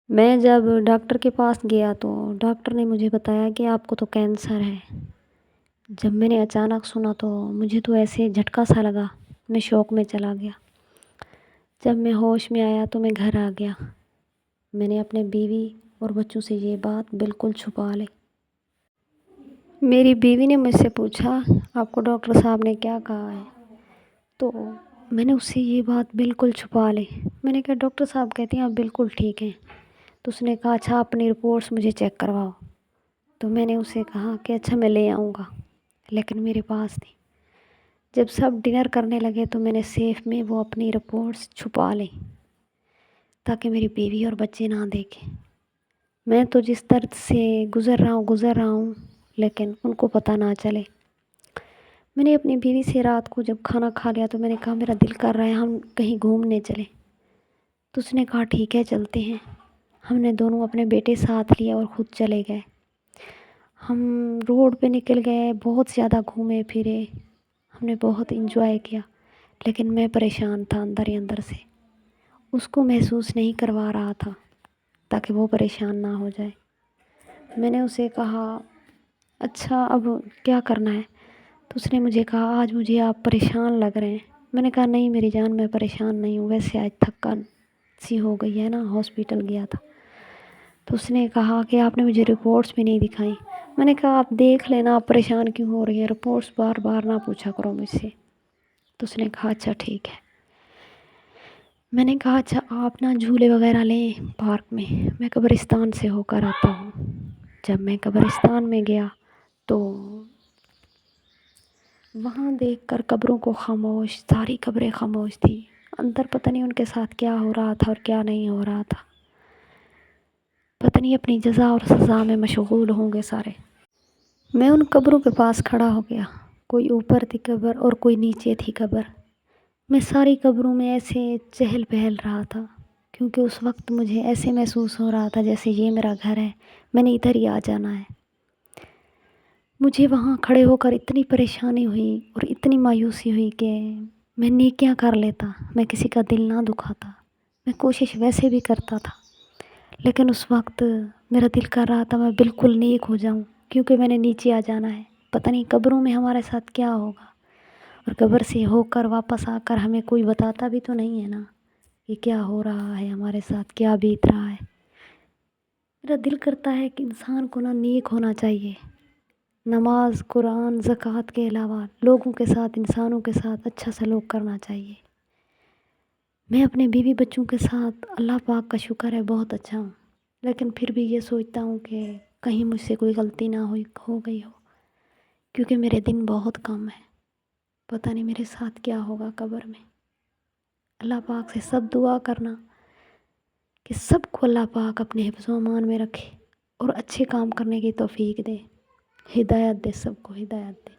میں جب ڈاکٹر کے پاس گیا تو ڈاکٹر نے مجھے بتایا کہ آپ کو تو کینسر ہے۔ جب میں نے اچانک سنا تو مجھے تو ایسے جھٹکا سا لگا، میں شوق میں چلا گیا۔ جب میں ہوش میں آیا تو میں گھر آ گیا۔ میں نے اپنے بیوی اور بچوں سے یہ بات بالکل چھپا لی۔ میری بیوی نے مجھ سے پوچھا، آپ کو ڈاکٹر صاحب نے کیا کہا ہے؟ تو میں نے اس سے یہ بات بالکل چھپا لی۔ میں نے کہا ڈاکٹر صاحب کہتے ہیں آپ بالکل ٹھیک ہیں۔ تو اس نے کہا اچھا اپنی رپورٹس مجھے چیک کرواؤ۔ تو میں نے اسے کہا کہ اچھا میں لے آؤں گا، لیکن میرے پاس تھی۔ جب سب ڈنر کرنے لگے تو میں نے سیف میں وہ اپنی رپورٹس چھپا لی تاکہ میری بیوی اور بچے نہ دیکھیں۔ میں تو جس درد سے گزر رہا ہوں لیکن ان کو پتہ نہ چلے۔ میں نے اپنی بیوی سے رات کو جب کھانا کھا لیا تو میں نے کہا میرا دل کر رہا ہے ہم کہیں گھومنے چلیں۔ تو اس نے کہا ٹھیک ہے چلتے ہیں۔ ہم نے دونوں اپنے بیٹے ساتھ لیے اور خود چلے گئے۔ ہم روڈ پہ نکل گئے، بہت زیادہ گھومے پھرے، ہم نے بہت انجوائے کیا، لیکن میں پریشان تھا اندر ہی اندر سے۔ اس کو محسوس نہیں کروا رہا تھا تاکہ وہ پریشان نہ ہو جائے۔ میں نے اسے کہا اچھا اب کیا کرنا ہے؟ تو اس نے مجھے کہا آج مجھے آپ پریشان لگ رہے ہیں۔ میں نے کہا نہیں میری جان میں پریشان نہیں ہوں، ویسے آج تھکان سی ہو گئی ہے نا، ہاسپٹل گیا تھا۔ تو اس نے کہا کہ آپ نے مجھے رپورٹس بھی نہیں دکھائیں۔ میں نے کہا آپ دیکھ لینا، آپ پریشان کیوں ہو رہی ہیں، رپورٹس بار بار نہ پوچھا کرو مجھ سے۔ تو اس نے کہا اچھا ٹھیک ہے۔ میں نے کہا اچھا آپ نا جھولے وغیرہ لیں پارک میں قبرستان سے ہو کر آتا ہوں۔ جب میں قبرستان میں گیا تو وہاں دیکھ کر قبروں کو خاموش، ساری قبریں خاموش تھی۔ اندر پتہ نہیں ان کے ساتھ کیا ہو رہا تھا اور کیا نہیں ہو رہا تھا، پتہ نہیں اپنی جزا اور سزا میں مشغول ہوں گے سارے۔ میں ان قبروں کے پاس کھڑا ہو گیا، کوئی اوپر تھی قبر اور کوئی نیچے تھی قبر۔ میں ساری قبروں میں ایسے چہل پہل رہا تھا کیونکہ اس وقت مجھے ایسے محسوس ہو رہا تھا جیسے یہ میرا گھر ہے، میں نے ادھر ہی آ جانا ہے۔ مجھے وہاں کھڑے ہو کر اتنی پریشانی ہوئی اور اتنی مایوسی ہوئی کہ میں نیکیاں کر لیتا، میں کسی کا دل نہ دکھاتا، میں کوشش ویسے بھی کرتا تھا، لیکن اس وقت میرا دل کر رہا تھا میں بالکل نیک ہو جاؤں کیونکہ میں نے نیچے آ جانا ہے۔ پتہ نہیں قبروں میں ہمارے ساتھ کیا ہوگا، اور قبر سے ہو کر واپس آ کر ہمیں کوئی بتاتا بھی تو نہیں ہے نا کہ کیا ہو رہا ہے ہمارے ساتھ، کیا بیت رہا ہے۔ میرا دل کرتا ہے کہ انسان کو نیک ہونا چاہیے، نماز، قرآن، زکوٰۃ کے علاوہ لوگوں کے ساتھ، انسانوں کے ساتھ اچھا سلوک کرنا چاہیے۔ میں اپنے بیوی بچوں کے ساتھ اللہ پاک کا شکر ہے بہت اچھا ہوں، لیکن پھر بھی یہ سوچتا ہوں کہ کہیں مجھ سے کوئی غلطی نہ ہو گئی ہو، کیونکہ میرے دن بہت کم ہیں، پتہ نہیں میرے ساتھ کیا ہوگا قبر میں۔ اللہ پاک سے سب دعا کرنا کہ سب کو اللہ پاک اپنے حفظ و امان میں رکھے اور اچھے کام کرنے کی توفیق دے، ہدایت دے، سب کو ہدایت دے۔